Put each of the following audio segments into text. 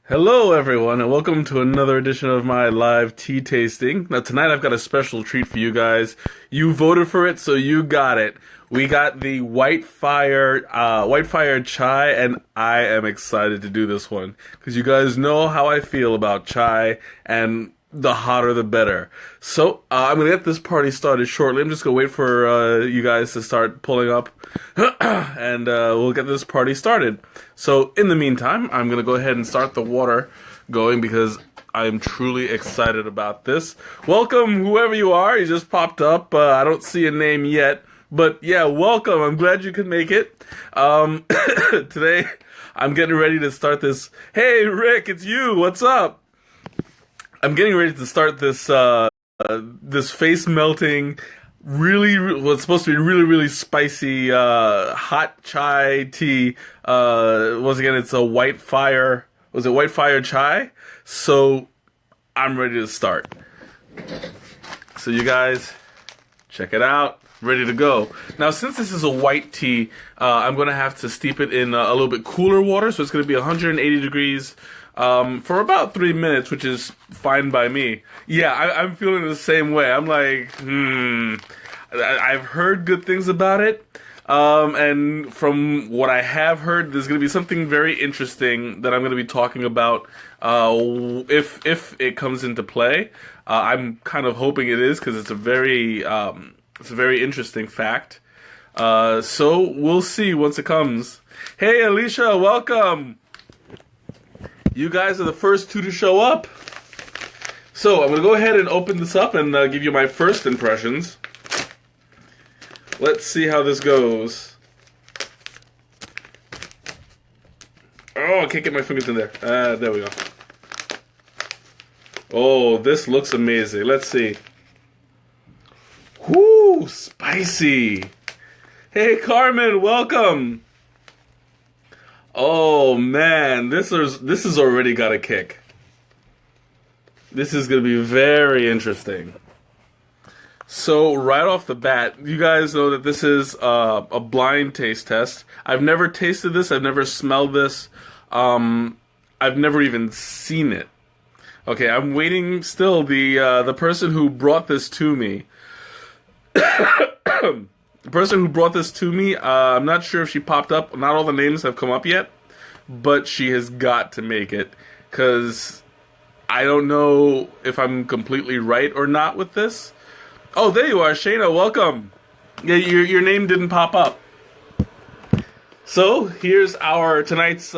Hello, everyone, and welcome to another edition of my live tea tasting. Now, tonight I've got a special treat for you guys. You voted for it, so you got it. We got the White Fire chai, and I am excited to do this one because you guys know how I feel about chai, and the hotter the better. So I'm gonna get this party started shortly. I'm just gonna wait for you guys to start pulling up, and we'll get this party started. So in the meantime, I'm gonna go ahead and start the water going because I'm truly excited about this. Welcome, whoever you are. You just popped up. I don't see a name yet, but yeah, welcome. I'm glad you could make it. Today, I'm getting ready to start this. Hey, Rick, it's you. What's up? I'm getting ready to start this this face melting, what's supposed to be really spicy hot chai tea. Once again, it's a White Fire. Was it White Fire chai? So I'm ready to start. So you guys, check it out. Ready to go. Now, since this is a white tea, I'm going to have to steep it in a little bit cooler water. So it's going to be 180 degrees for about 3 minutes, which is fine by me. Yeah, I'm feeling the same way. I'm like, I've heard good things about it. And from what I have heard, there's going to be something very interesting that I'm going to be talking about if it comes into play. I'm kind of hoping it is because it's a very interesting fact. So we'll see once it comes. Hey, Alicia, welcome. You guys are the first two to show up. So I'm going to go ahead and open this up and give you my first impressions. Let's see how this goes. Oh, I can't get my fingers in there. There we go. Oh, this looks amazing. Let's see. Whoo, spicy. Hey, Carmen, welcome. Oh man, this has already got a kick. This is going to be very interesting. So right off the bat, you guys know that this is a blind taste test. I've never tasted this. I've never smelled this. I've never even seen it. Okay, I'm waiting still. The person who brought this to me. The person who brought this to me, I'm not sure if she popped up. Not all the names have come up yet, but she has got to make it because I don't know if I'm completely right or not with this. Oh, there you are, Shayna. Welcome. Yeah, your name didn't pop up. So here's our tonight's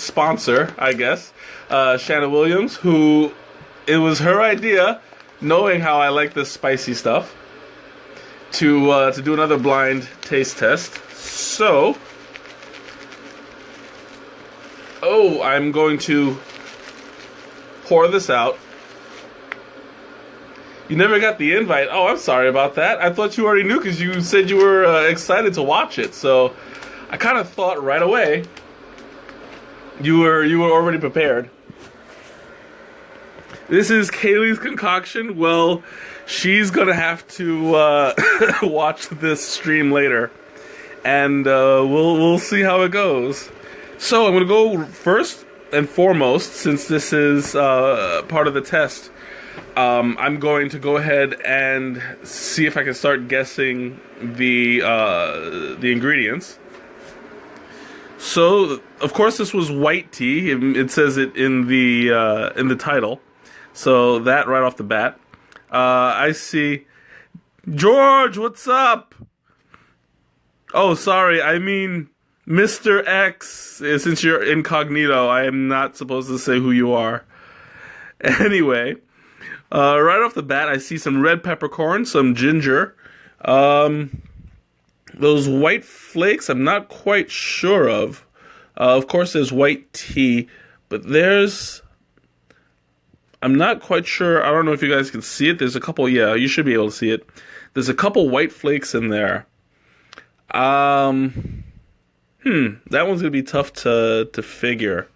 sponsor, I guess, Shanna Williams, who it was her idea, knowing how I like this spicy stuff, to do another blind taste test. So, I'm going to pour this out. You never got the invite. Oh, I'm sorry about that. I thought you already knew because you said you were excited to watch it. So, I kind of thought right away you were already prepared. This is Kaylee's concoction. Well, she's gonna have to watch this stream later, and we'll see how it goes. So I'm gonna go first and foremost, since this is part of the test. I'm going to go ahead and see if I can start guessing the ingredients. So, of course, this was white tea. It says it in the title. So that right off the bat. I see. George, what's up? Oh, sorry. I mean, Mr. X. Since you're incognito, I am not supposed to say who you are. Anyway, right off the bat, I see some red peppercorn, some ginger. Those white flakes, I'm not quite sure of. Of course, there's white tea, but I'm not quite sure. I don't know if you guys can see it. There's a couple, yeah, you should be able to see it. There's a couple white flakes in there. That one's going to be tough to figure.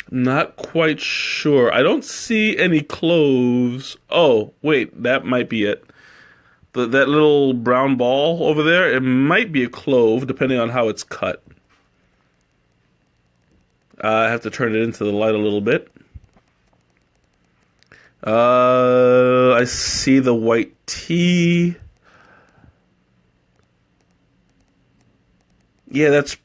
Not quite sure. I don't see any cloves. Oh, wait, that might be it. That little brown ball over there, it might be a clove, depending on how it's cut. I have to turn it into the light a little bit. I see the white tea. Yeah, that's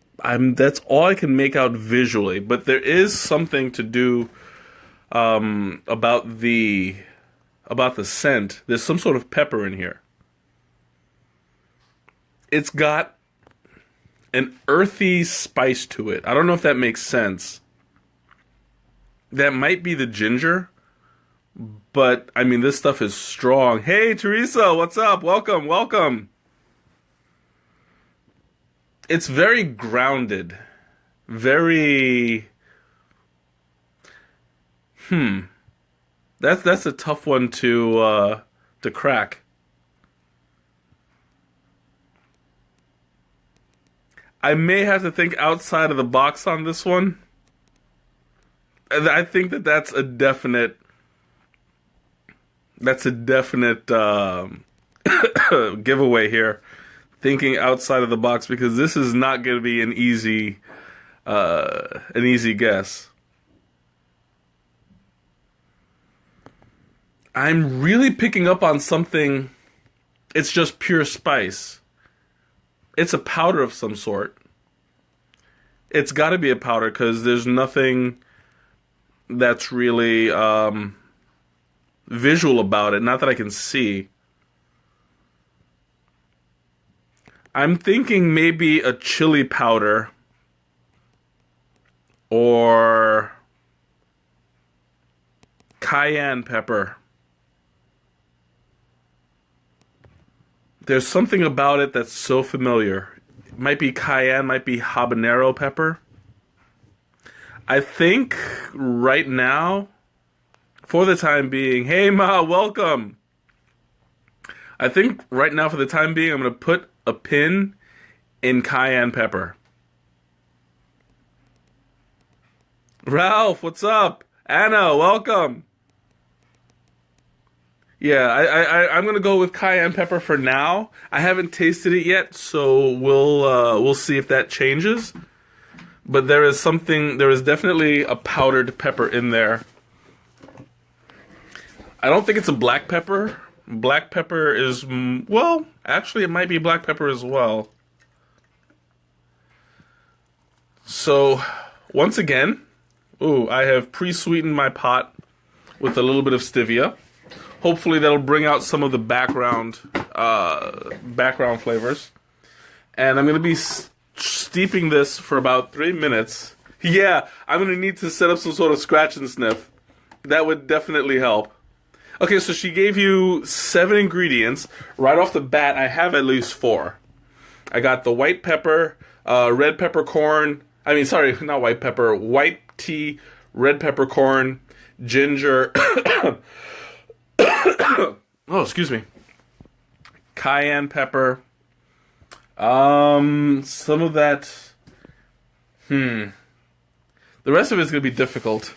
all I can make out visually, but there is something to do about the scent. There's some sort of pepper in here. It's got an earthy spice to it. I don't know if that makes sense. That might be the ginger, but I mean, this stuff is strong. Hey, Teresa, what's up? Welcome, welcome. It's very grounded. Very... That's a tough one to crack. I may have to think outside of the box on this one. I think that's a definite... That's a definite giveaway here. Thinking outside of the box, because this is not going to be an easy guess. I'm really picking up on something. It's just pure spice. It's a powder of some sort. It's got to be a powder because there's nothing that's really visual about it. Not that I can see. I'm thinking maybe a chili powder or cayenne pepper. There's something about it that's so familiar. It might be cayenne, might be habanero pepper. I think right now, for the time being, hey Ma, welcome. I think right now, for the time being, I'm going to put a pin in cayenne pepper. Ralph, what's up? Anna, welcome. Yeah, I'm going to go with cayenne pepper for now. I haven't tasted it yet, so we'll see if that changes. But there is definitely a powdered pepper in there. I don't think it's a black pepper. Black pepper is, well, actually it might be black pepper as well. So, once again, I have pre-sweetened my pot with a little bit of stevia. Hopefully that'll bring out some of the background flavors. And I'm going to be steeping this for about 3 minutes. Yeah, I'm going to need to set up some sort of scratch and sniff. That would definitely help. Okay, so she gave you 7 ingredients. Right off the bat, I have at least 4. I got the white pepper, red peppercorn. I mean, sorry, not white pepper. White tea, red peppercorn, ginger. Oh, excuse me. Cayenne pepper. Some of that. The rest of it's gonna be difficult.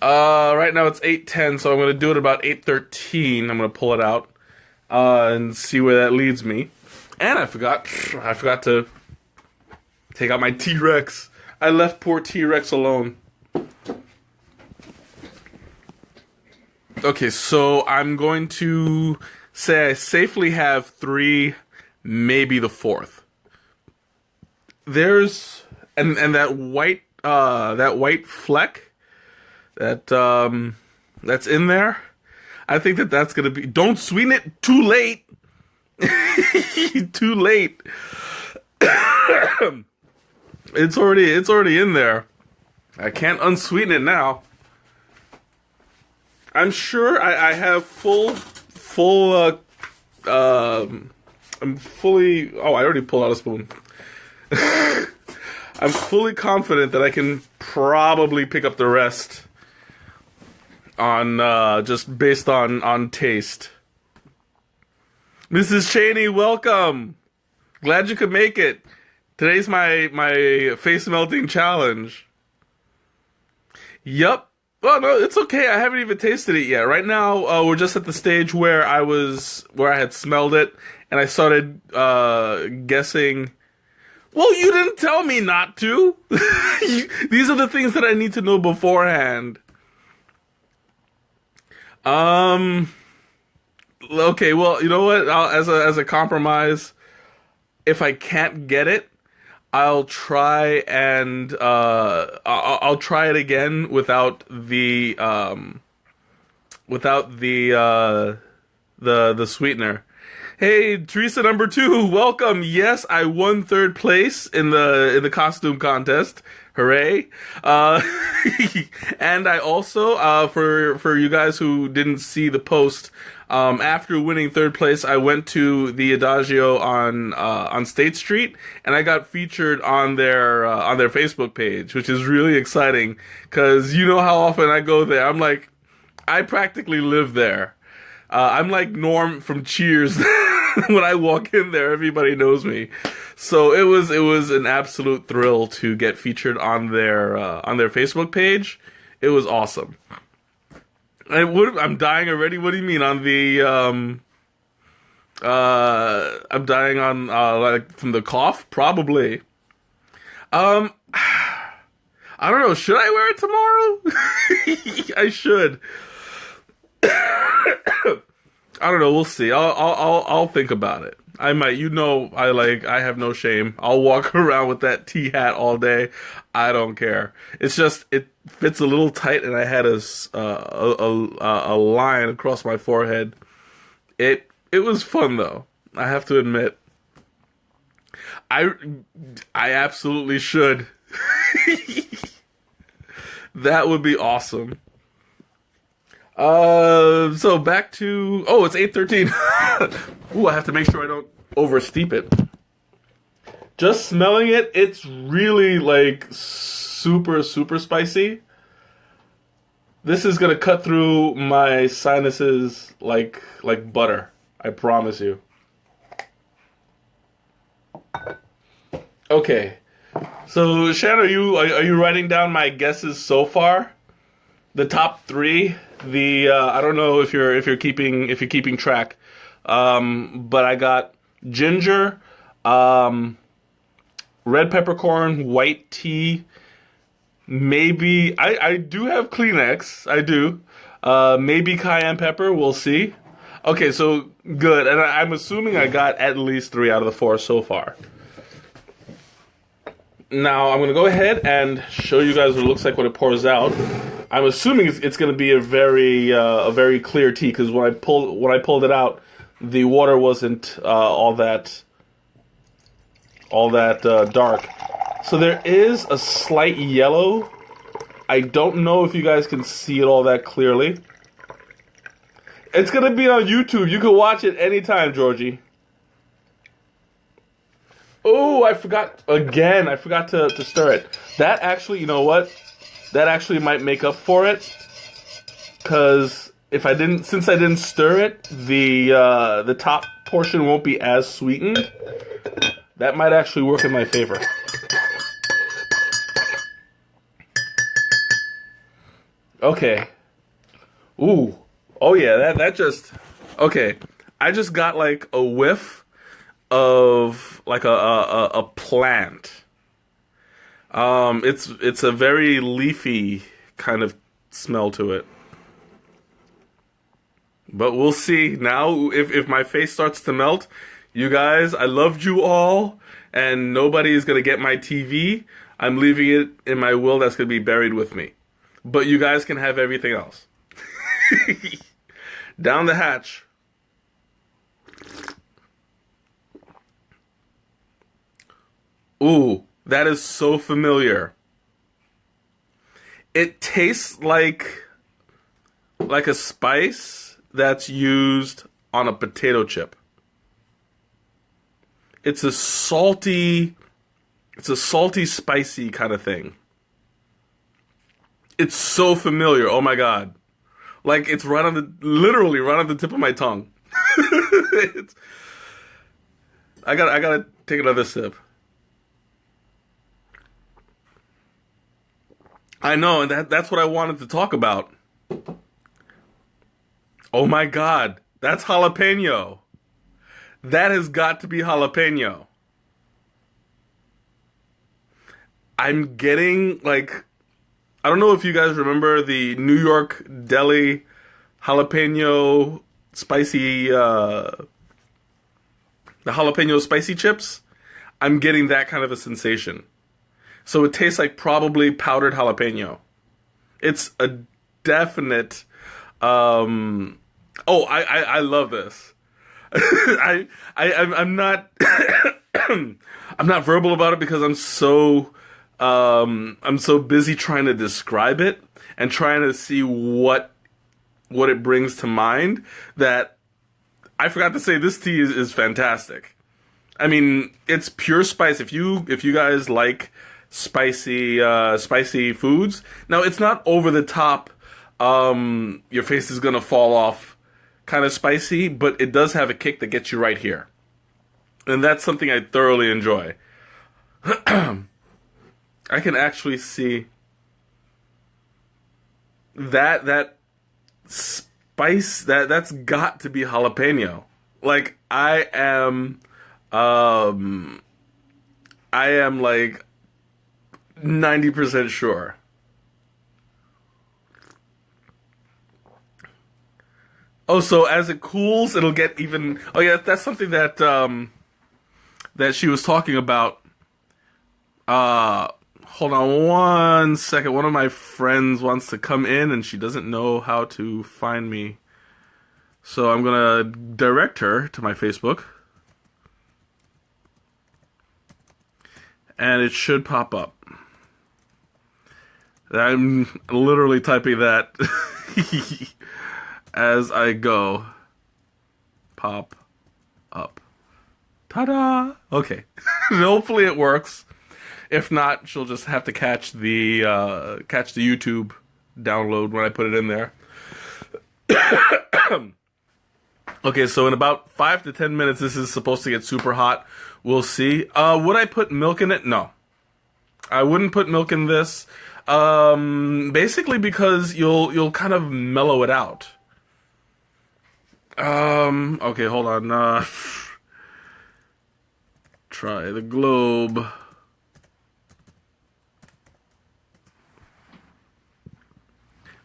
Right now it's 8:10, so I'm gonna do it about 8:13. I'm gonna pull it out and see where that leads me. And I forgot to take out my T-Rex. I left poor T-Rex alone. Okay, so I'm going to say I safely have 3, maybe the 4th. There's and that white fleck that's in there. I think that's gonna be. Don't sweeten it too late. Too late. It's already in there. I can't unsweeten it now. I'm sure I have I'm fully... Oh, I already pulled out a spoon. I'm fully confident that I can probably pick up the rest on just based on taste. Mrs. Cheney, welcome. Glad you could make it. Today's my face melting challenge. Yup. Well, no, it's okay. I haven't even tasted it yet. Right now, we're just at the stage where I had smelled it, and I started guessing. Well, you didn't tell me not to. These are the things that I need to know beforehand. Okay, well, you know what? As a compromise, if I can't get it, I'll try and I'll try it again without the sweetener. Hey, Teresa number 2, welcome. Yes, I won 3rd place in the costume contest. Hooray! And I also, for you guys who didn't see the post, after winning 3rd place, I went to the Adagio on State Street, and I got featured on their Facebook page, which is really exciting because you know how often I go there. I practically live there. I'm like Norm from Cheers. When I walk in there, everybody knows me. So it was an absolute thrill to get featured on their Facebook page. It was awesome. I'm dying already. What do you mean on the I'm dying on like from the cough? Probably. I don't know. Should I wear it tomorrow? I should. I don't know. We'll see. I'll think about it. I might. I have no shame. I'll walk around with that tea hat all day. I don't care. It's just it fits a little tight, and I had a line across my forehead. It was fun though. I have to admit. I absolutely should. That would be awesome. So back to... Oh, it's 8:13. Ooh, I have to make sure I don't oversteep it. Just smelling it, it's really, like, super, super spicy. This is gonna cut through my sinuses like butter. I promise you. Okay. So, Shan, are you writing down my guesses so far? The top 3... I don't know if you're keeping track, but I got ginger, red peppercorn, white tea. Maybe I do have Kleenex. I do. Maybe cayenne pepper. We'll see. Okay, so good, and I'm assuming I got at least 3 out of the 4 so far. Now I'm gonna go ahead and show you guys what it looks like when it pours out. I'm assuming it's going to be a very clear tea because when I pulled it out, the water wasn't all that dark. So there is a slight yellow. I don't know if you guys can see it all that clearly. It's going to be on YouTube. You can watch it anytime, Georgie. Oh, I forgot again. I forgot to stir it. That actually, you know what? That actually might make up for it, because since I didn't stir it, the top portion won't be as sweetened. That might actually work in my favor. Okay. Ooh. Oh yeah, that just... Okay. I just got like a whiff of like a plant. It's a very leafy kind of smell to it. But we'll see now if my face starts to melt. You guys, I loved you all, and nobody is going to get my TV. I'm leaving it in my will that's going to be buried with me. But you guys can have everything else. Down the hatch. Ooh. That is so familiar. It tastes like a spice that's used on a potato chip. It's a salty, spicy kind of thing. It's so familiar. Oh my god. Like it's literally right on the tip of my tongue. I gotta take another sip. I know, and that's what I wanted to talk about. Oh my god, that's jalapeno. That has got to be jalapeno. I'm getting like, I don't know if you guys remember the New York Deli jalapeno spicy, the jalapeno spicy chips. I'm getting that kind of a sensation. So it tastes like probably powdered jalapeno. It's a definite. I love this. I'm not I'm not verbal about it because I'm so busy trying to describe it and trying to see what it brings to mind that I forgot to say this tea is fantastic. I mean, it's pure spice. If you guys like spicy foods, now it's not over the top. Your face is gonna fall off, kind of spicy, but it does have a kick that gets you right here, and that's something I thoroughly enjoy. I can actually see that spice that's got to be jalapeno. Like I am like 90% sure. Oh, so as it cools, it'll get even. Oh yeah, that's something that that she was talking about. Hold on one second. One of my friends wants to come in, and she doesn't know how to find me. So I'm gonna direct her to my Facebook, and it should pop up. I'm literally typing that as I go. Pop up. Ta-da! Okay. Hopefully it works. If not, she'll just have to catch the YouTube download when I put it in there. Okay, so in about 5 to 10 minutes, this is supposed to get super hot. We'll see. Would I put milk in it? No. I wouldn't put milk in this. Basically because you'll kind of mellow it out. Okay, hold on. Try the globe.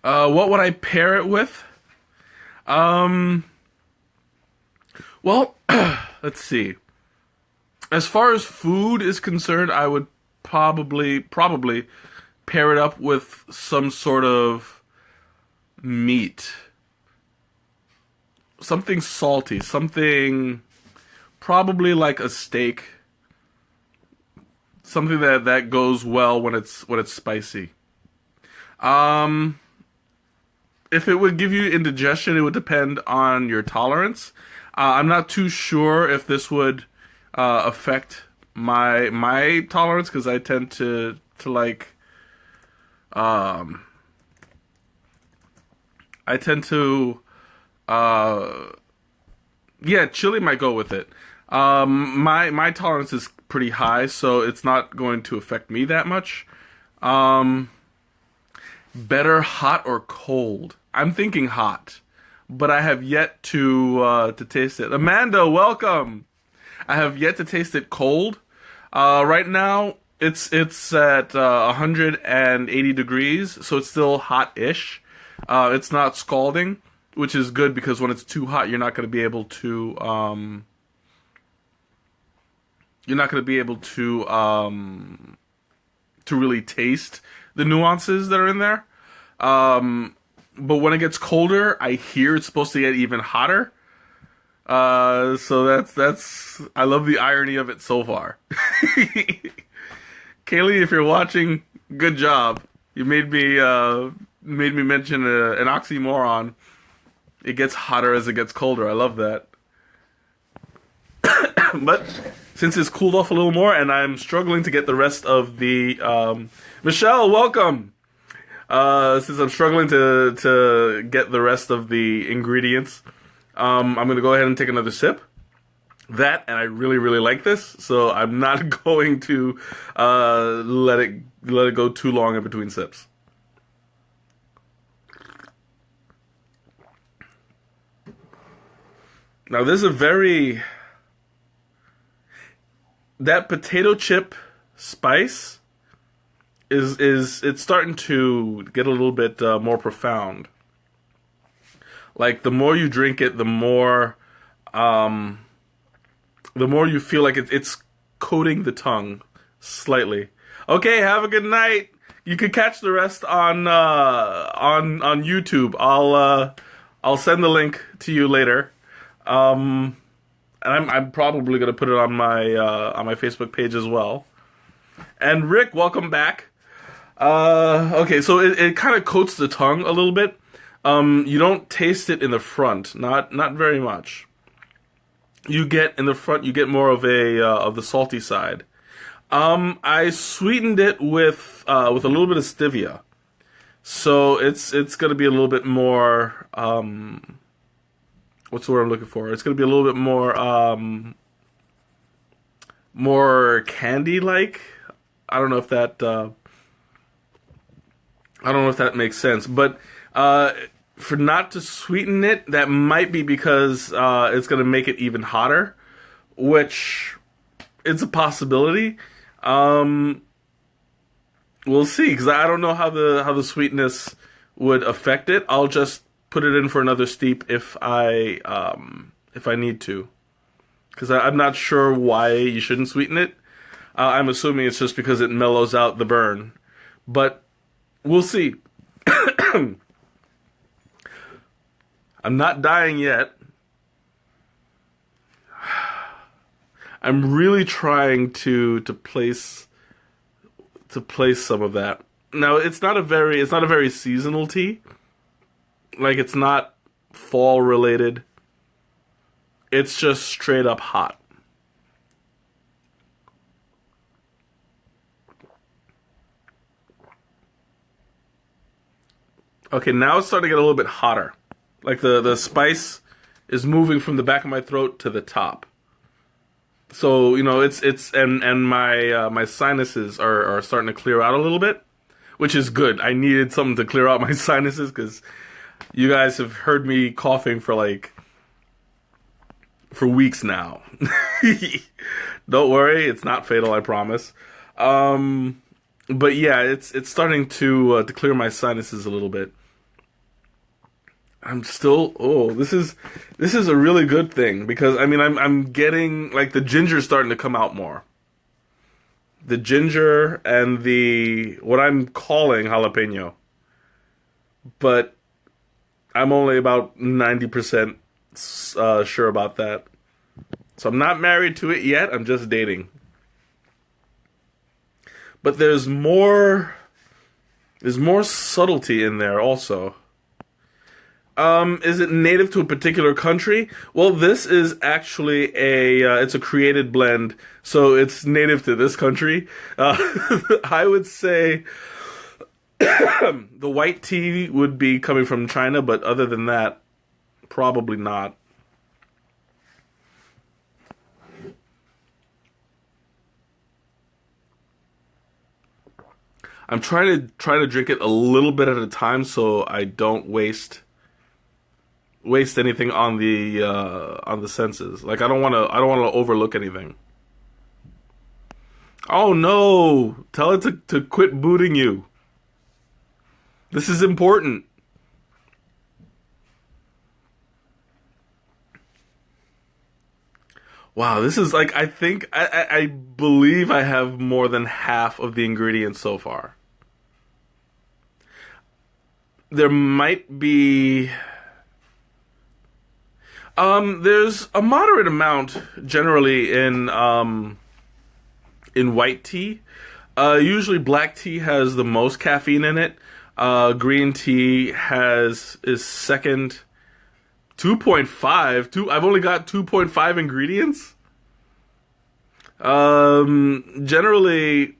What would I pair it with? Well, let's see. As far as food is concerned, I would probably pair it up with some sort of meat. Something salty, something probably like a steak. Something that goes well when it's spicy. If it would give you indigestion, it would depend on your tolerance. I'm not too sure if this would affect my tolerance because I tend to like. I tend to. Yeah, chili might go with it. My tolerance is pretty high, so it's not going to affect me that much. Better hot or cold? I'm thinking hot, but I have yet to taste it. Amanda, welcome. I have yet to taste it cold. Right now, it's at 180 degrees, so it's still hot-ish. It's not scalding, which is good because when it's too hot, you're not going to be able to. You're not going to be able to really taste the nuances that are in there. But when it gets colder, I hear it's supposed to get even hotter. So that's I love the irony of it so far. Kaylee, if you're watching, good job. You made me mention an oxymoron. It gets hotter as it gets colder. I love that. But since it's cooled off a little more, and I'm struggling to get the rest of the Michelle, welcome. Since I'm struggling to get the rest of the ingredients, I'm gonna go ahead and take another sip. And I really, really like this, so I'm not going to let it go too long in between sips. Now, this is that potato chip spice is it's starting to get a little bit more profound. Like the more you drink it, the more you feel like it's coating the tongue slightly. Okay, have a good night. You can catch the rest on YouTube. I'll send the link to you later. And I'm probably gonna put it on my Facebook page as well. And Rick, welcome back. Okay, so it kind of coats the tongue a little bit. You don't taste it in the front, not very much. You get in the front, you get more of the salty side. I sweetened it with a little bit of stevia, so it's gonna be a little bit more. What's the word I'm looking for? It's gonna be a little bit more candy like. I don't know if that makes sense, but for not to sweeten it, that might be because it's going to make it even hotter, which it's a possibility. We'll see, because I don't know how the sweetness would affect it. I'll just put it in for another steep if I need to, because I'm not sure why you shouldn't sweeten it. I'm assuming it's just because it mellows out the burn, but we'll see. I'm not dying yet. I'm really trying to place some of that. Now it's not a very seasonal tea. Like it's not fall related. It's just straight up hot. Okay, now it's starting to get a little bit hotter. Like the spice is moving from the back of my throat to the top. So, and my sinuses are starting to clear out a little bit, which is good. I needed something to clear out my sinuses because you guys have heard me coughing for weeks now. Don't worry, it's not fatal, I promise. But yeah, it's starting to clear my sinuses a little bit. I'm still this is a really good thing because I'm getting like the ginger's starting to come out more. The ginger and the what I'm calling jalapeno. But I'm only about 90% sure about that. So I'm not married to it yet, I'm just dating. But there's more subtlety in there also. Is it native to a particular country? Well, this is actually it's a created blend, so it's native to this country. I would say the white tea would be coming from China, but other than that, probably not. I'm trying to drink it a little bit at a time so I don't waste anything on the senses. Like I don't want to overlook anything. Oh no! Tell it to quit booting you. This is important. Wow, this is like I believe I have more than half of the ingredients so far. There might be there's a moderate amount generally in white tea. Usually black tea has the most caffeine in it. Green tea is second. 2.5. I've only got 2.5 ingredients. Generally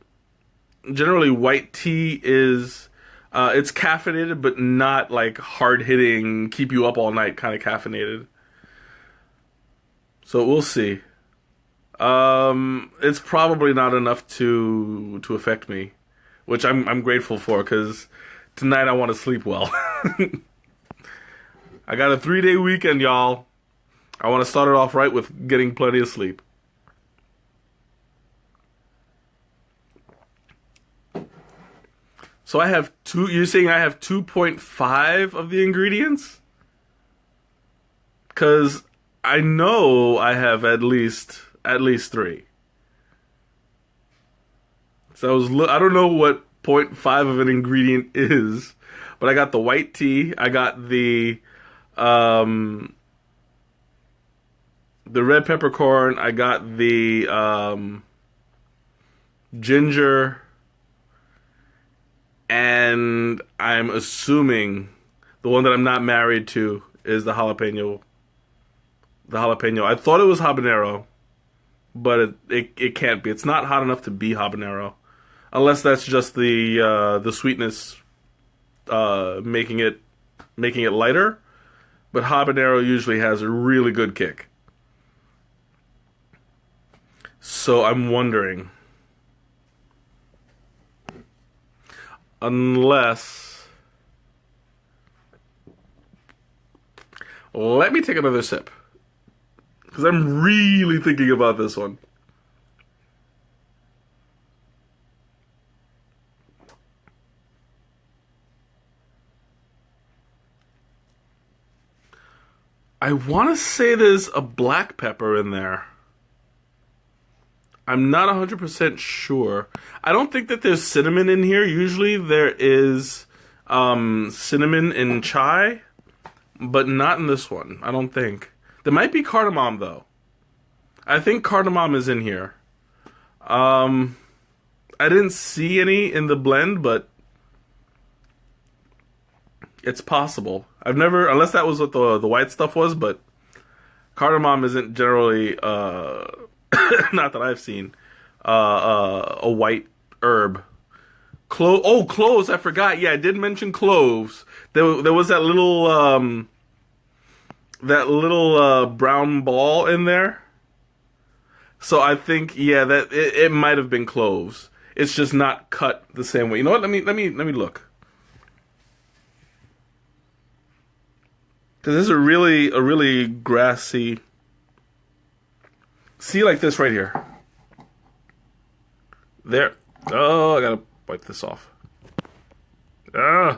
white tea is it's caffeinated, but not like hard hitting, keep you up all night kind of caffeinated. So we'll see. It's probably not enough to affect me, which I'm grateful for because tonight I want to sleep well. I got a 3-day weekend, y'all. I want to start it off right with getting plenty of sleep. So I have two. You're saying I have 2.5 of the ingredients? Because I know I have at least three. So I don't know what zero point 0.5 of an ingredient is, but I got the white tea. I got the red peppercorn. I got the ginger, and I'm assuming the one that I'm not married to is the jalapeno. The jalapeno. I thought it was habanero, but it can't be. It's not hot enough to be habanero, unless that's just the sweetness making it lighter. But habanero usually has a really good kick. So I'm wondering, unless, let me take another sip, because I'm really thinking about this one. I want to say there's a black pepper in there. I'm not 100% sure. I don't think that there's cinnamon in here. Usually there is cinnamon in chai, but not in this one, I don't think. There might be cardamom, though. I think cardamom is in here. I didn't see any in the blend, but it's possible. I've never, unless that was what the white stuff was, but cardamom isn't generally, not that I've seen, a white herb. Cloves, I forgot. Yeah, I did mention cloves. There was that little brown ball in there. So I think, yeah, that it might have been cloves. It's just not cut the same way. You know what? Let me look. Because this is a really grassy. See, like this right here. There. Oh, I gotta wipe this off.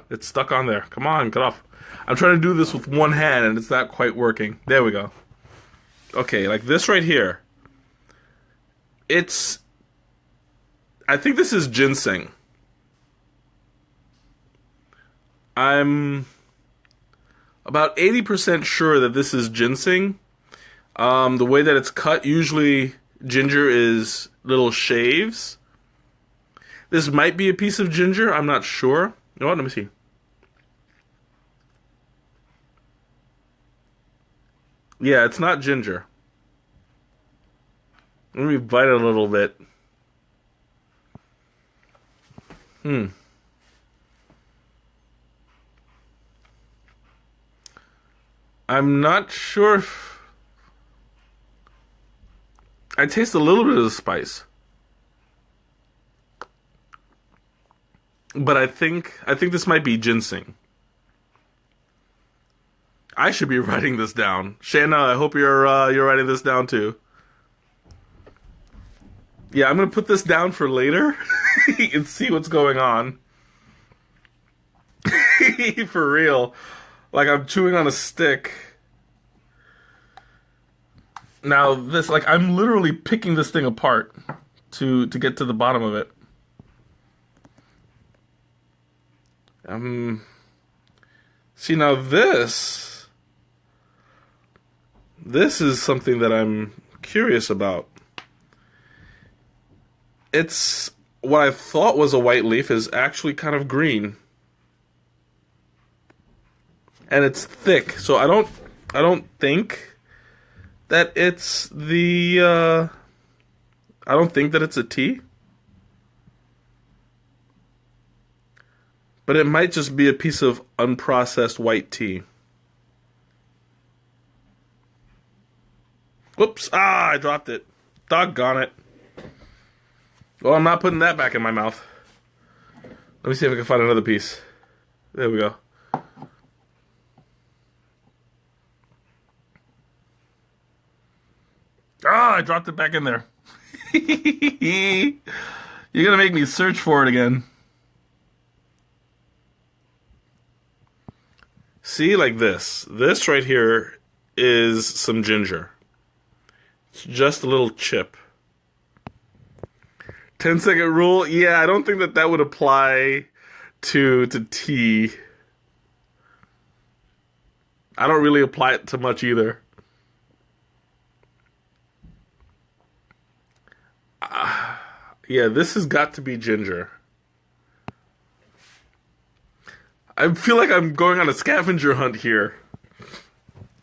It's stuck on there. Come on, get off. I'm trying to do this with one hand and it's not quite working. There we go. Okay, like this right here. I think this is ginseng. I'm about 80% sure that this is ginseng. The way that it's cut, usually ginger is little shaves. This might be a piece of ginger, I'm not sure. You know what, let me see. Yeah, it's not ginger. Let me bite it a little bit. I'm not sure if I taste a little bit of the spice. But I think this might be ginseng. I should be writing this down. Shayna, I hope you're writing this down too. Yeah, I'm gonna put this down for later and see what's going on. For real. Like I'm chewing on a stick. Now this, like, I'm literally picking this thing apart to get to the bottom of it. See, now this is something that I'm curious about. It's what I thought was a white leaf is actually kind of green. And it's thick, so I don't think that it's I don't think that it's a tea. But it might just be a piece of unprocessed white tea. Whoops! I dropped it. Doggone it. Well, I'm not putting that back in my mouth. Let me see if I can find another piece. There we go. I dropped it back in there. You're gonna make me search for it again. See, like this. This right here is some ginger. It's just a little chip. 10-second rule? Yeah, I don't think that would apply to tea. I don't really apply it to much either. Yeah, this has got to be ginger. I feel like I'm going on a scavenger hunt here.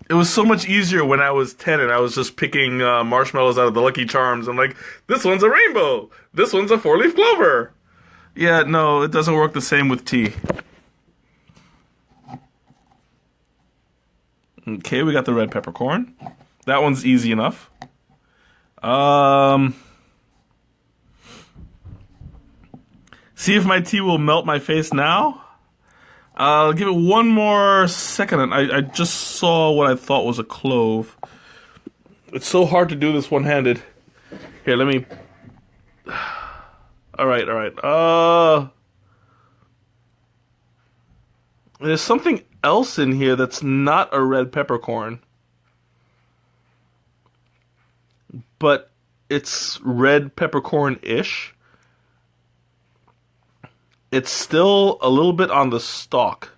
It was so much easier when I was 10 and I was just picking marshmallows out of the Lucky Charms. I'm like, this one's a rainbow. This one's a 4-leaf clover. Yeah, no, it doesn't work the same with tea. Okay, we got the red peppercorn. That one's easy enough. See if my tea will melt my face now. I'll give it one more second. I just saw what I thought was a clove. It's so hard to do this one-handed. Here, let me... Alright. There's something else in here that's not a red peppercorn. But it's red peppercorn-ish. It's still a little bit on the stalk.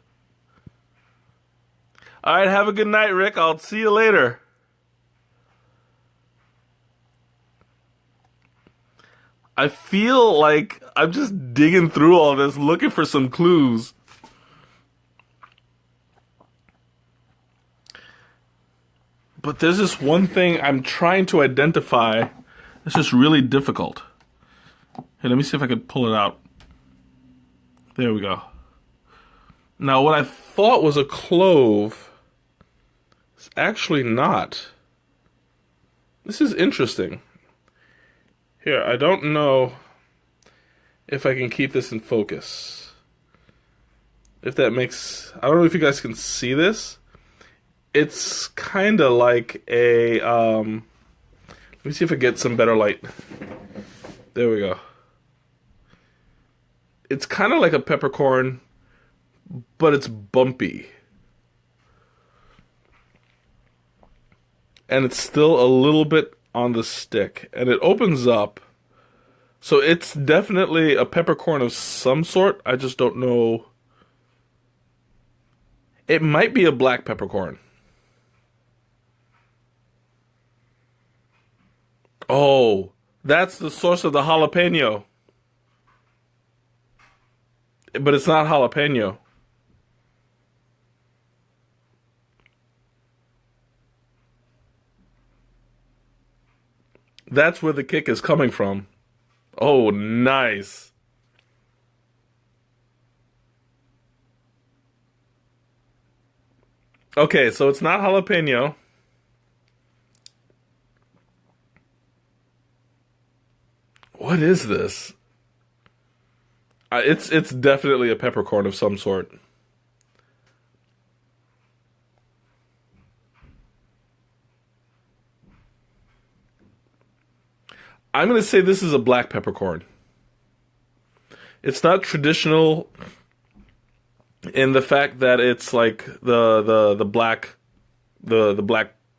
Alright, have a good night, Rick. I'll see you later. I feel like I'm just digging through all this, looking for some clues. But there's this one thing I'm trying to identify. It's just really difficult. Here, let me see if I can pull it out. There we go. Now, what I thought was a clove is actually not. This is interesting. Here, I don't know if I can keep this in focus. If that makes... I don't know if you guys can see this. It's kind of like a... let me see if I get some better light. There we go. It's kind of like a peppercorn, but it's bumpy. And it's still a little bit on the stick. And it opens up. So it's definitely a peppercorn of some sort. I just don't know. It might be a black peppercorn. Oh, that's the source of the jalapeno. But it's not jalapeno. That's where the kick is coming from. Oh, nice. Okay, so it's not jalapeno. What is this? It's definitely a peppercorn of some sort. I'm going to say this is a black peppercorn. It's not traditional in the fact that it's like the black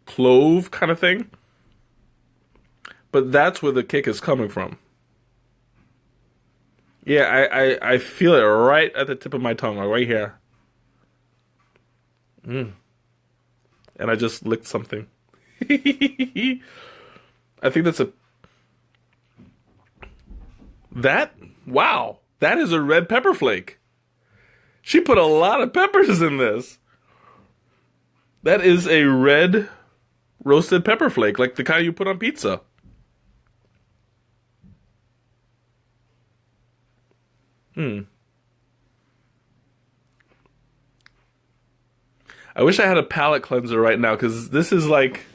clove kind of thing. But that's where the kick is coming from. Yeah, I feel it right at the tip of my tongue, like right here. And I just licked something. I think that's a... Wow, that is a red pepper flake. She put a lot of peppers in this. That is a red roasted pepper flake, like the kind you put on pizza. I wish I had a palate cleanser right now, because this is like...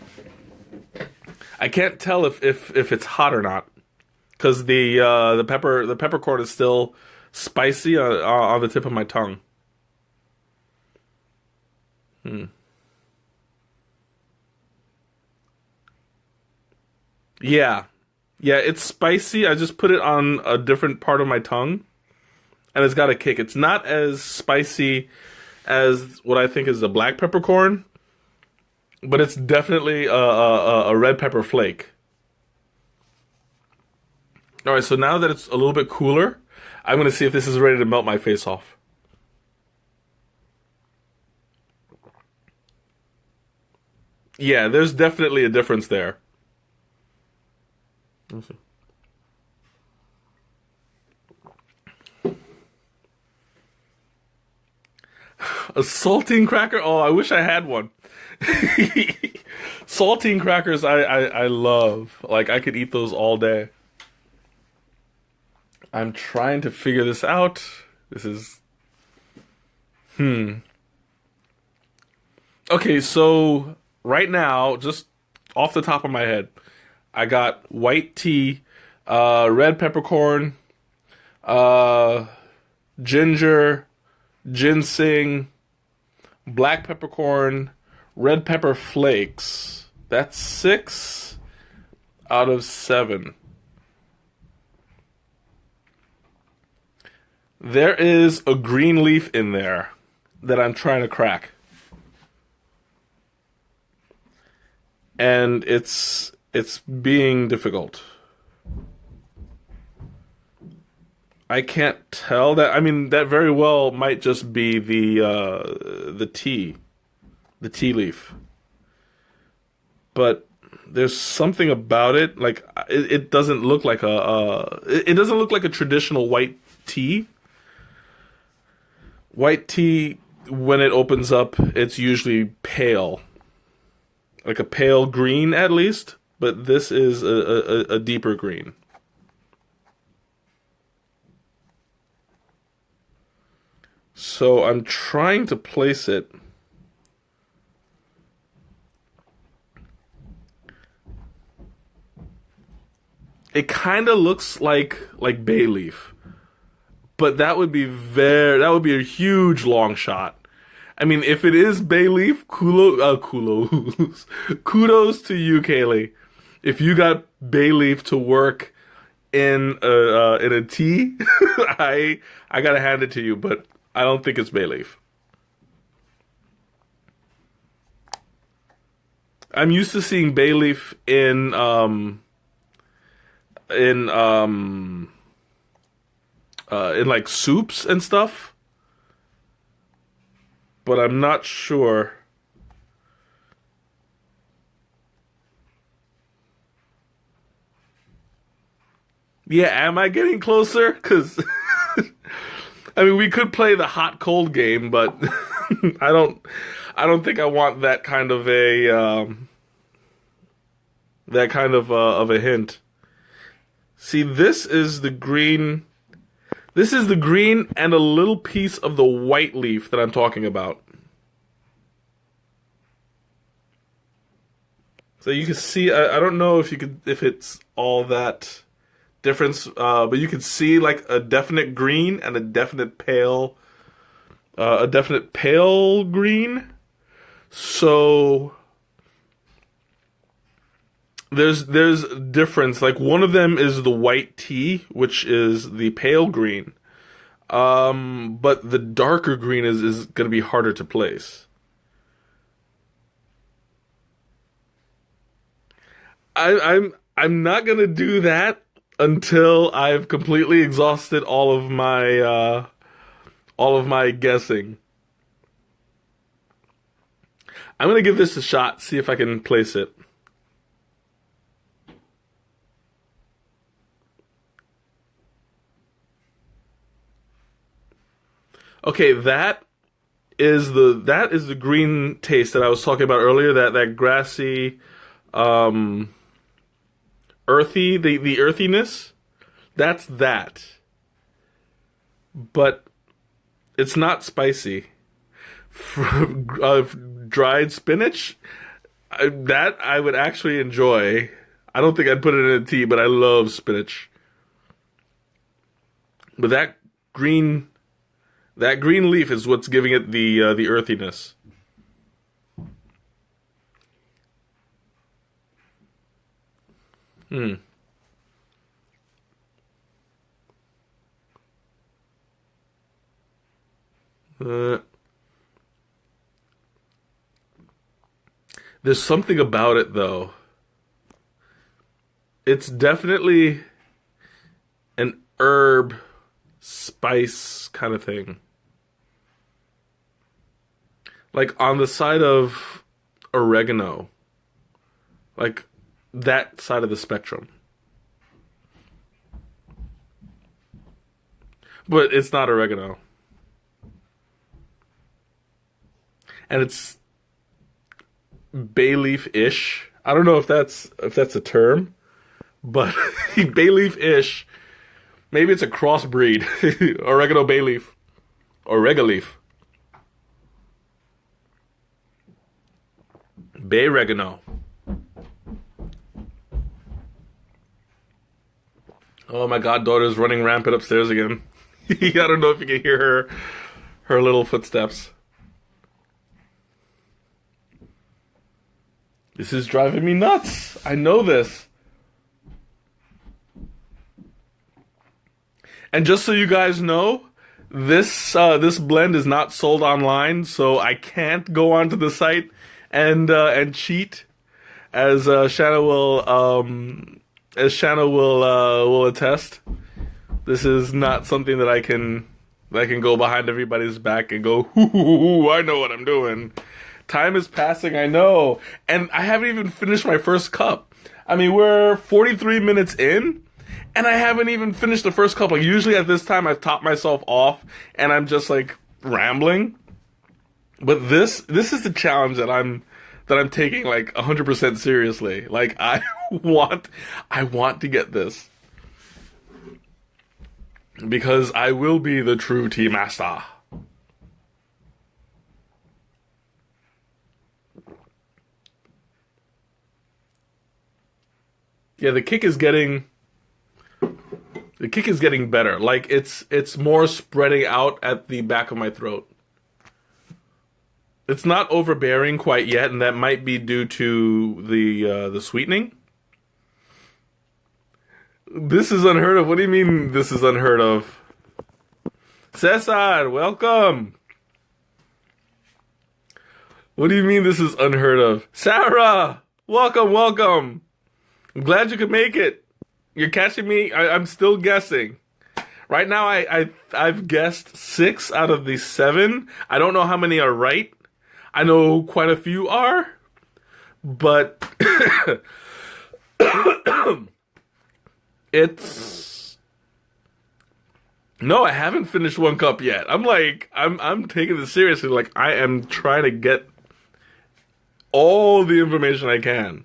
I can't tell if it's hot or not. Because the peppercorn is still spicy on the tip of my tongue. Yeah, it's spicy. I just put it on a different part of my tongue, and it's got a kick. It's not as spicy as what I think is a black peppercorn, but it's definitely a red pepper flake. All right, so now that it's a little bit cooler, I'm going to see if this is ready to melt my face off. Yeah, there's definitely a difference there. Let's see. A saltine cracker? Oh, I wish I had one. Saltine crackers, I love. Like, I could eat those all day. I'm trying to figure this out. This is. Okay, so right now, just off the top of my head, I got white tea, red peppercorn, uh, ginger, ginseng, black peppercorn, red pepper flakes. That's 6 out of 7. There is a green leaf in there that I'm trying to crack. And it's being difficult. I can't tell that. I mean, that very well might just be the tea leaf. But there's something about it, like it doesn't look like it doesn't look like a traditional white tea. White tea, when it opens up, it's usually pale, like a pale green at least. But this is a deeper green. So I'm trying to place it. It kind of looks like bay leaf, but that would be a huge long shot. I mean, if it is bay leaf, kudos, kudos to you, Kaylee. If you got bay leaf to work in a tea, I gotta hand it to you. But I don't think it's bay leaf. I'm used to seeing bay leaf in in like soups and stuff, but I'm not sure. Yeah, am I getting closer? Because I mean, we could play the hot cold game, but I don't I don't think I want that kind of of a hint. See, this is the green. This is the green and a little piece of the white leaf that I'm talking about. So you can see. I don't know if you could, if it's all that difference, but you can see like a definite green and a definite pale green. So there's difference. Like one of them is the white tea, which is the pale green. But the darker green is going to be harder to place. I'm not gonna do that until I've completely exhausted all of my guessing. I'm gonna give this a shot, see if I can place it. Okay, that is the green taste that I was talking about earlier. That grassy, um, earthy, the earthiness. That's that, but it's not spicy. Dried spinach, that I would actually enjoy. I don't think I'd put it in a tea, but I love spinach. But green, that green leaf is what's giving it the earthiness. Hmm. Uh, There's something about it though. It's definitely an herb spice kind of thing. Like on the side of oregano. Like that side of the spectrum. But it's not oregano. And it's bay leaf-ish. I don't know if that's a term, but bay leaf-ish. Maybe it's a crossbreed. Oregano bay leaf. Oregaleaf. Bay oregano. Oh, my goddaughter's running rampant upstairs again. I don't know if you can hear her little footsteps. This is driving me nuts. I know this. And just so you guys know, this blend is not sold online, so I can't go onto the site and cheat, as Shanna will attest. This is not something that I can go behind everybody's back and go, hoo, I know what I'm doing. Time is passing, I know. And I haven't even finished my first cup. I mean, we're 43 minutes in, and I haven't even finished the first cup. Like, usually at this time, I've topped myself off, and I'm just, like, rambling. But this is the challenge that I'm taking, like, 100% seriously. Like, I want to get this. Because I will be the true tea master. Yeah, the kick is getting better. Like it's more spreading out at the back of my throat. It's not overbearing quite yet, and that might be due to the sweetening. This is unheard of. What do you mean this is unheard of? Cesar, welcome. What do you mean this is unheard of? Sarah, welcome. I'm glad you could make it. You're catching me? I'm still guessing. Right now, I've guessed 6 out of the 7. I don't know how many are right. I know quite a few are. But it's... No, I haven't finished 1 cup yet. I'm taking this seriously. Like, I am trying to get all the information I can.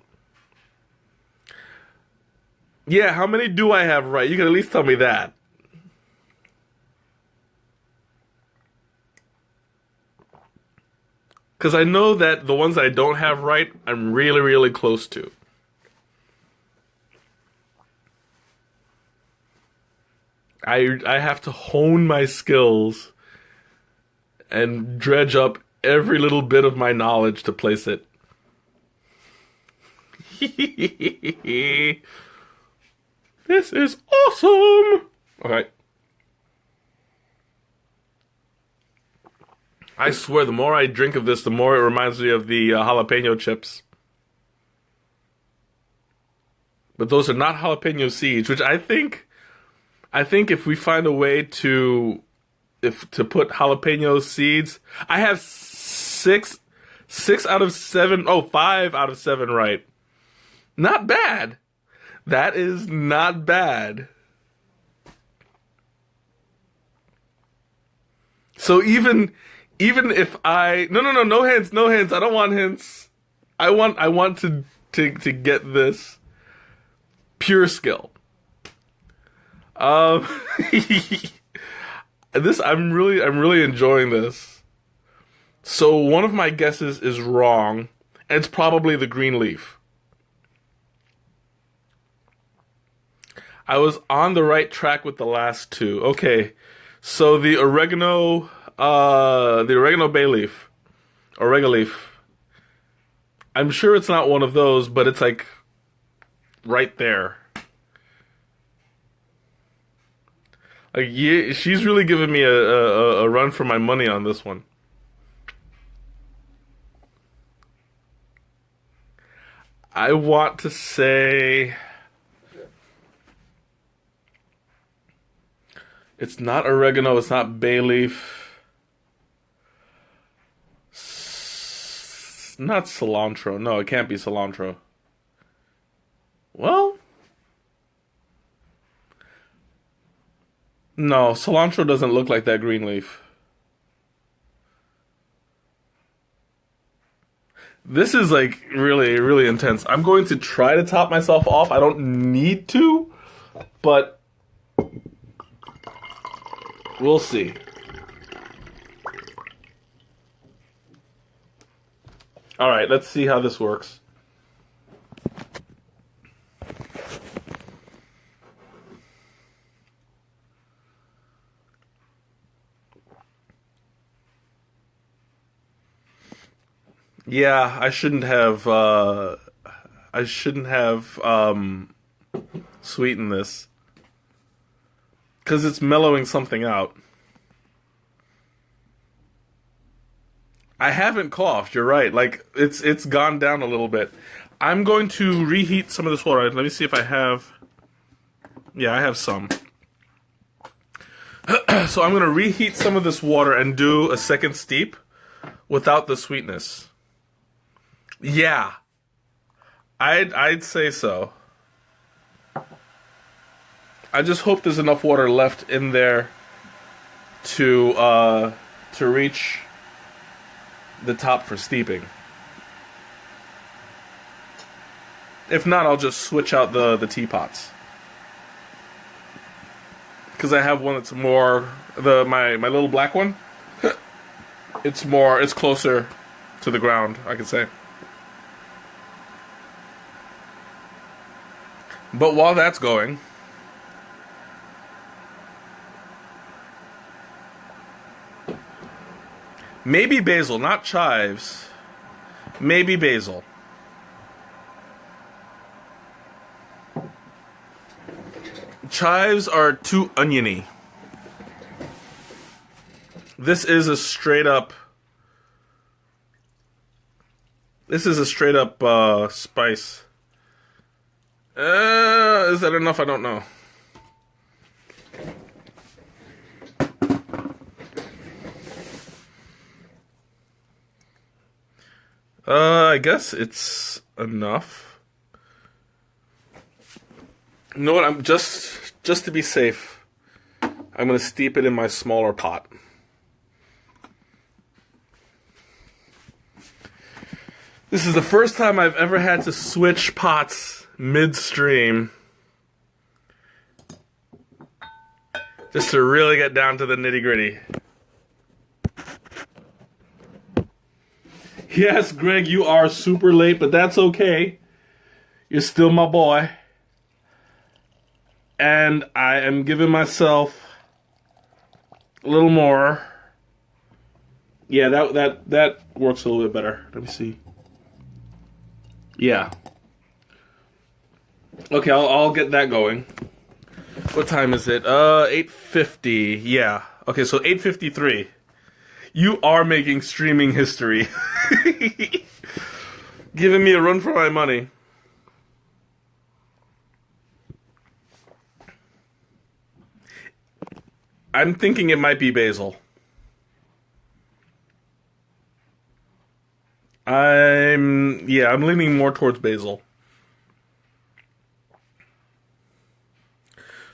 Yeah, how many do I have right? You can at least tell me that. Because I know that the ones that I don't have right, I'm really, really close to. I have to hone my skills and dredge up every little bit of my knowledge to place it. This is awesome! Okay. I swear, the more I drink of this, the more it reminds me of the jalapeno chips. But those are not jalapeno seeds, which I think if we find a way to put jalapeno seeds, I have 6 out of 7, 5 out of 7 right. Not bad. That is not bad. So even if no hints. I don't want hints. I want to get this pure skill. This I'm really enjoying this. So one of my guesses is wrong, and it's probably the green leaf. I was on the right track with the last 2. Okay, so the oregano bay leaf, oregaleaf. I'm sure it's not one of those, but it's like right there. Like, yeah, she's really giving me a run for my money on this one. I want to say it's not oregano, it's not bay leaf. Not cilantro. No, it can't be cilantro. Well, no, cilantro doesn't look like that green leaf. This is like really, really intense. I'm going to try to top myself off. I don't need to, but we'll see. All right, let's see how this works. Yeah, I shouldn't have. Sweetened this because it's mellowing something out. I haven't coughed. You're right. Like it's gone down a little bit. I'm going to reheat some of this water. Let me see if I have. Yeah, I have some. So I'm going to reheat some of this water and do a second steep without the sweetness. Yeah, I'd say so. I just hope there's enough water left in there to reach the top for steeping. If not, I'll just switch out the teapots. Because I have one that's more my little black one. It's closer to the ground, I could say. But while that's going, maybe basil, not chives. Maybe basil. Chives are too oniony. This is a straight up spice. Is that enough? I don't know. I guess it's enough. You know what? I'm just to be safe, I'm gonna steep it in my smaller pot. This is the first time I've ever had to switch pots midstream. Just to really get down to the nitty-gritty. Yes, Greg, you are super late, but that's okay. You're still my boy. And I am giving myself a little more. Yeah, that works a little bit better. Let me see. Yeah. Okay, I'll get that going. What time is it? 8:50. Yeah. Okay, so 8:53. You are making streaming history. Giving me a run for my money. I'm thinking it might be basil. I'm leaning more towards basil.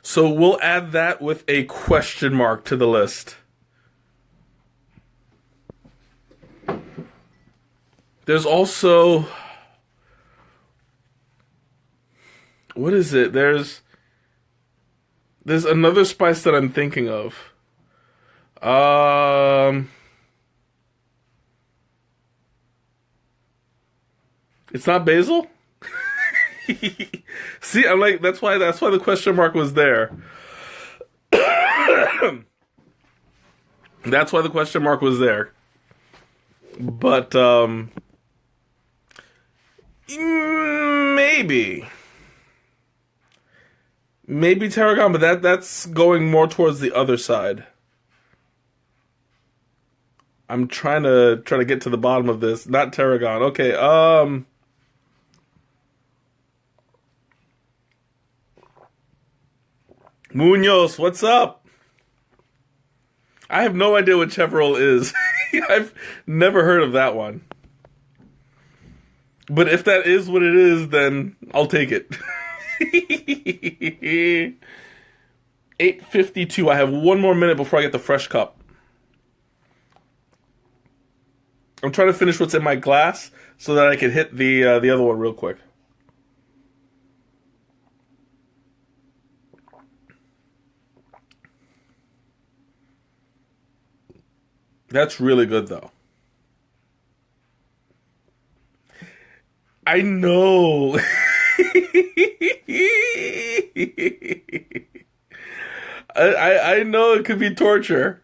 So we'll add that with a question mark to the list. There's also, what is it? There's another spice that I'm thinking of. It's not basil? See, I'm like, that's why the question mark was there. That's why the question mark was there. But maybe tarragon, but that's going more towards the other side. I'm trying to get to the bottom of this. Not tarragon. Okay. Munoz, what's up? I have no idea what Chevrolet is. I've never heard of that one. But if that is what it is, then I'll take it. 8:52. I have one more minute before I get the fresh cup. I'm trying to finish what's in my glass so that I can hit the other one real quick. That's really good, though. I know. I know it could be torture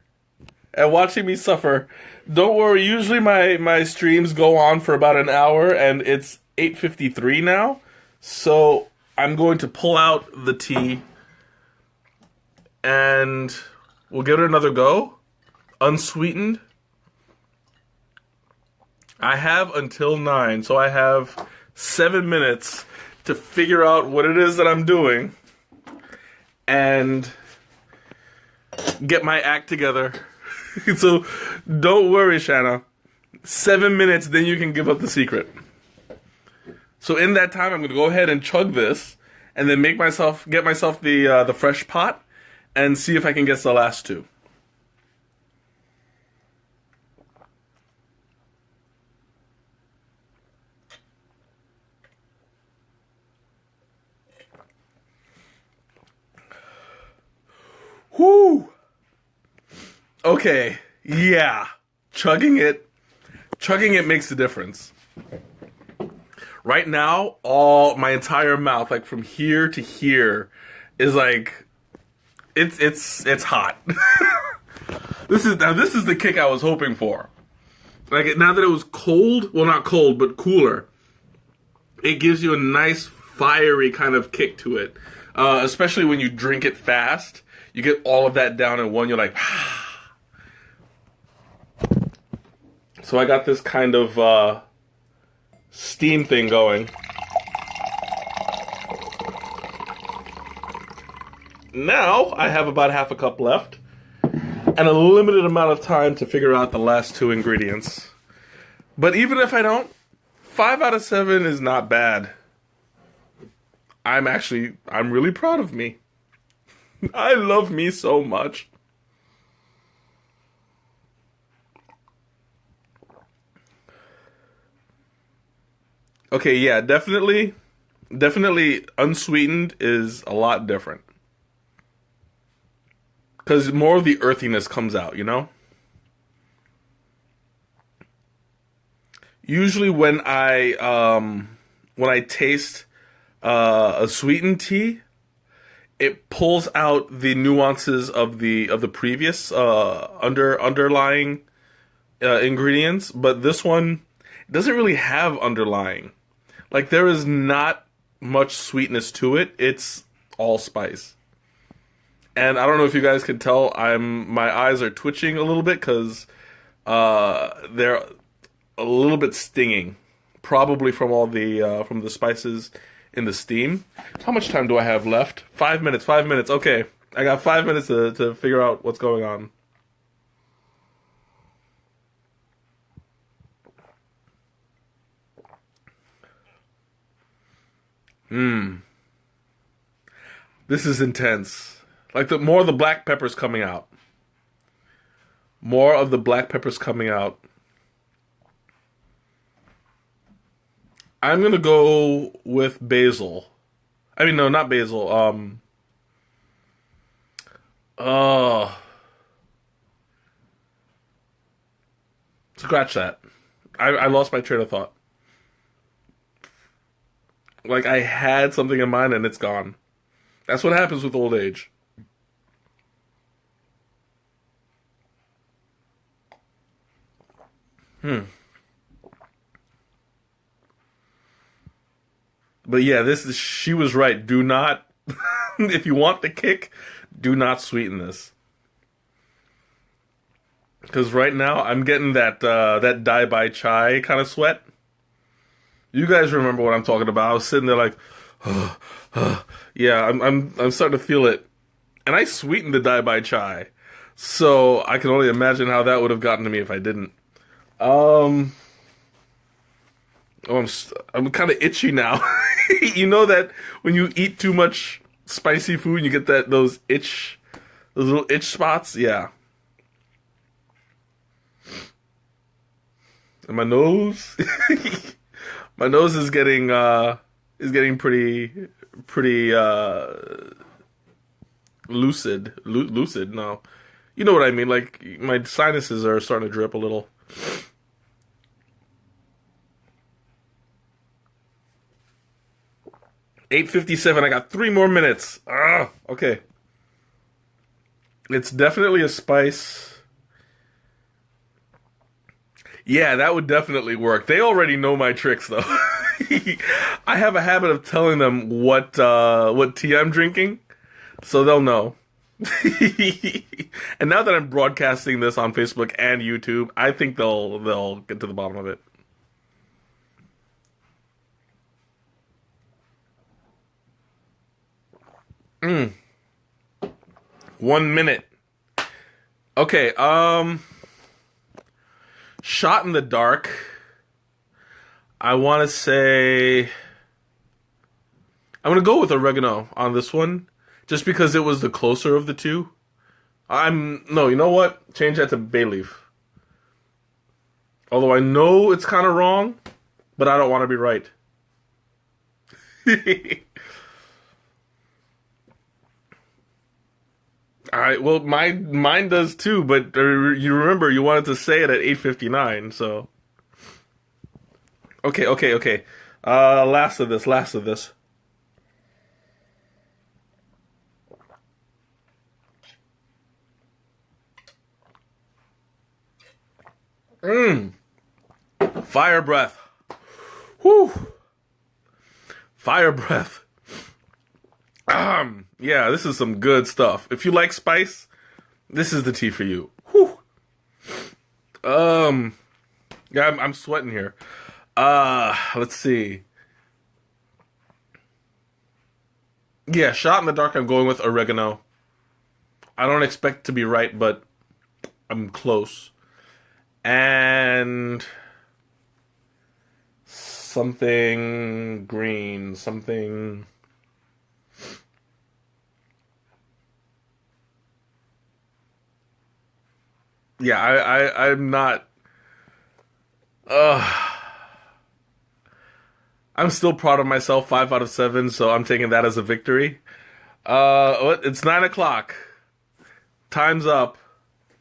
and watching me suffer. Don't worry, usually my streams go on for about an hour and it's 8:53 now. So I'm going to pull out the tea and we'll give it another go. Unsweetened. I have until 9, so I have 7 minutes to figure out what it is that I'm doing and get my act together. So don't worry, Shanna. 7 minutes, then you can give up the secret. So in that time, I'm going to go ahead and chug this and then get myself the fresh pot and see if I can get the last two. Whoo! Okay, yeah. Chugging it makes a difference. Right now, my entire mouth, like from here to here, is like it's hot. This is the kick I was hoping for. Like now that it was cold, well not cold, but cooler, it gives you a nice fiery kind of kick to it. Especially when you drink it fast. You get all of that down in one, you're like, So I got this kind of steam thing going. Now I have about half a cup left and a limited amount of time to figure out the last two ingredients. But even if I don't, 5 out of 7 is not bad. I'm really proud of me. I love me so much. Okay, yeah, definitely unsweetened is a lot different. Because more of the earthiness comes out, you know? Usually when I taste a sweetened tea, it pulls out the nuances of the previous underlying ingredients, but this one doesn't really have underlying. Like there is not much sweetness to it. It's all spice. And I don't know if you guys can tell, my eyes are twitching a little bit because they're a little bit stinging, probably from all the spices in the steam. How much time do I have left? 5 minutes. 5 minutes. Okay, I got 5 minutes to figure out what's going on. This is intense. Like the more of the black peppers coming out. More of the black peppers coming out. I'm gonna go with basil. I mean, no, not basil. Scratch that. I lost my train of thought. Like I had something in mind and it's gone. That's what happens with old age. But yeah, she was right. Do not, if you want the kick, do not sweeten this. Because right now I'm getting that Dai Bai Chai kind of sweat. You guys remember what I'm talking about? I was sitting there like, yeah, I'm starting to feel it, And I sweetened the Dai Bai chai. So I can only imagine how that would have gotten to me if I didn't. Oh, I'm kind of itchy now. You know that when you eat too much spicy food, you get those little itch spots? Yeah. And my nose, my nose is getting pretty lucid. Lucid? No. You know what I mean, like my sinuses are starting to drip a little. 8:57. I got 3 more minutes. Okay. It's definitely a spice. Yeah, that would definitely work. They already know my tricks, though. I have a habit of telling them what tea I'm drinking, so they'll know. And now that I'm broadcasting this on Facebook and YouTube, I think they'll get to the bottom of it. Mm. 1 minute. Okay, shot in the dark. I want to say I'm going to go with oregano on this one, just because it was the closer of the two. No, you know what? Change that to bay leaf. Although I know it's kind of wrong, but I don't want to be right. All right, well, mine does too, but you remember you wanted to say it at 8:59, so okay. Last of this. Fire breath. Whew. Fire breath. Yeah, this is some good stuff. If you like spice, this is the tea for you. Whew. Yeah, I'm sweating here. Let's see. Yeah, shot in the dark, I'm going with oregano. I don't expect to be right, but I'm close. And something green, something... Yeah, I'm not... I'm still proud of myself, 5 out of 7, so I'm taking that as a victory. It's 9 o'clock. Time's up.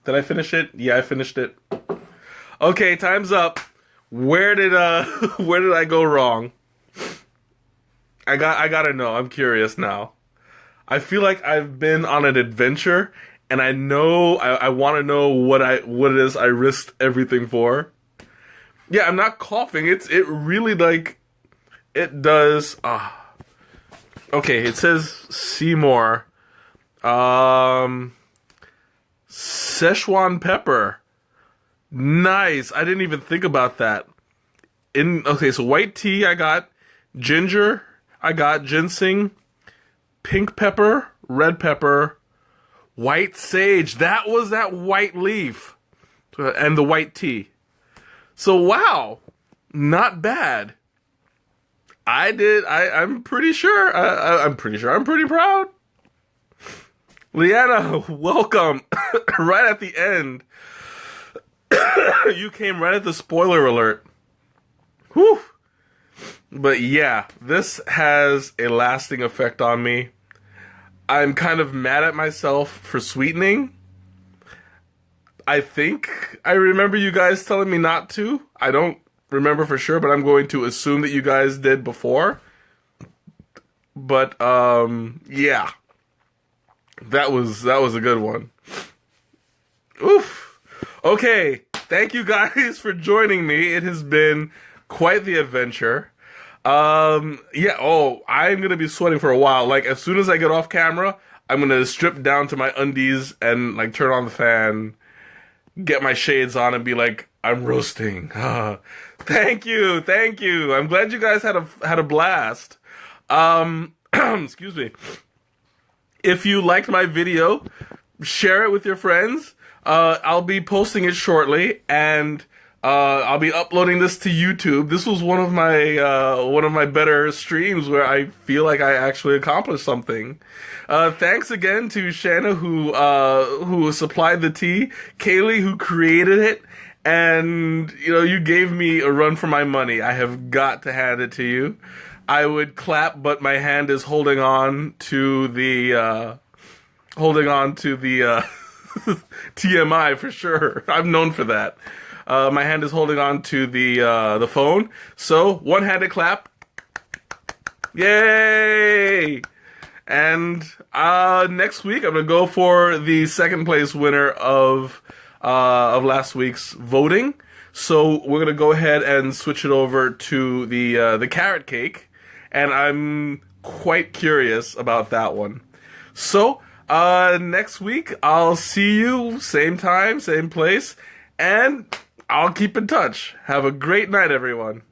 Did I finish it? Yeah, I finished it. Okay, time's up. Where did I go wrong? I gotta know. I'm curious now. I feel like I've been on an adventure, and I know I want to know what it is I risked everything for. Yeah, I'm not coughing. It really like it does. Okay, it says Seymour. Szechuan pepper. Nice. I didn't even think about that. Okay, so white tea I got, ginger I got, ginseng, pink pepper, red pepper, white sage. That was that white leaf. And the white tea. So wow. Not bad. I'm pretty sure. I'm pretty proud. Leanna, welcome. Right at the end. You came right at the spoiler alert. Whew. But yeah, this has a lasting effect on me. I'm kind of mad at myself for sweetening. I think I remember you guys telling me not to. I don't remember for sure, but I'm going to assume that you guys did before. But yeah. That was a good one. Oof. Okay, thank you guys for joining me. It has been quite the adventure. Yeah, I'm gonna be sweating for a while. Like, as soon as I get off camera, I'm gonna strip down to my undies and, like, turn on the fan, get my shades on, and be like, I'm roasting. Thank you. I'm glad you guys had a blast. Excuse me. If you liked my video, share it with your friends. I'll be posting it shortly, and I'll be uploading this to YouTube. This was one of my better streams where I feel like I actually accomplished something. Thanks again to Shanna who supplied the tea, Kaylee who created it, and you gave me a run for my money. I have got to hand it to you. I would clap, but my hand is holding on to the TMI for sure. I'm known for that. My hand is holding on to the phone. So, one-handed clap. Yay! And next week I'm gonna go for the second place winner of last week's voting. So we're gonna go ahead and switch it over to the carrot cake, and I'm quite curious about that one. So next week I'll see you, same time, same place, and I'll keep in touch. Have a great night, everyone.